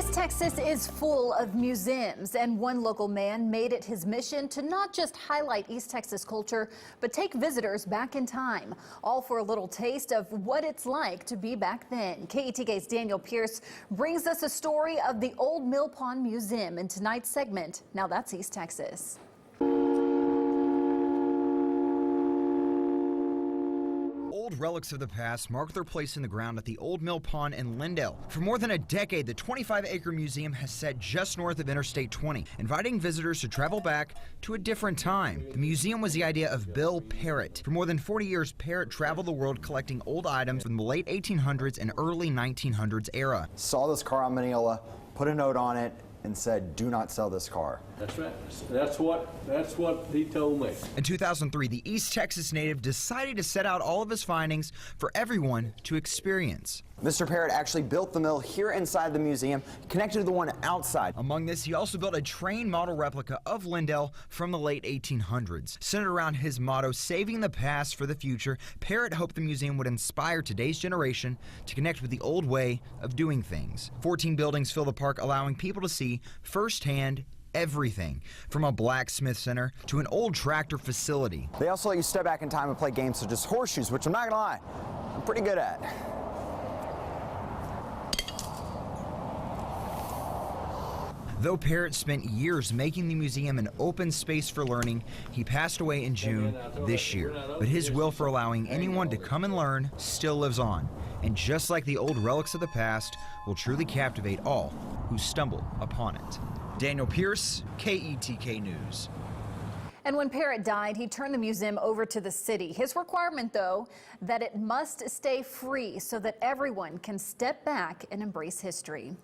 East Texas is full of museums, and one local man made it his mission to not just highlight East Texas culture, but take visitors back in time, all for a little taste of what it's like to be back then. KETK's Daniel Pierce brings us a story of the Old Mill Pond Museum in tonight's segment. Now that's East Texas. Old relics of the past mark their place in the ground at the Old Mill Pond in Lindale. For more than a decade, the 25-acre museum has set just north of Interstate 20, inviting visitors to travel back to a different time. The museum was the idea of Bill Parrott. For more than 40 years, Parrott traveled the world collecting old items from the late 1800s and early 1900s era. Saw this car on Mineola, put a note on it, and said, "Do not sell this car." That's right. That's what he told me. In 2003, the East Texas native decided to set out all of his findings for everyone to experience. Mr. Parrott actually built the mill here inside the museum, connected to the one outside. Among this, he also built a train model replica of Lindale from the late 1800s. Centered around his motto, "Saving the past for the future," Parrott hoped the museum would inspire today's generation to connect with the old way of doing things. 14 buildings fill the park, allowing people to see firsthand everything from a blacksmith center to an old tractor facility. They also let you step back in time and play games such as horseshoes, which I'm not gonna lie, I'm pretty good at. Though Parrott spent years making the museum an open space for learning, he passed away in June this year. But his will for allowing anyone to come and learn still lives on. And just like the old relics of the past, will truly captivate all who stumble upon it. Daniel Pierce, KETK News. And when Parrott died, he turned the museum over to the city. His requirement, though, that it must stay free so that everyone can step back and embrace history.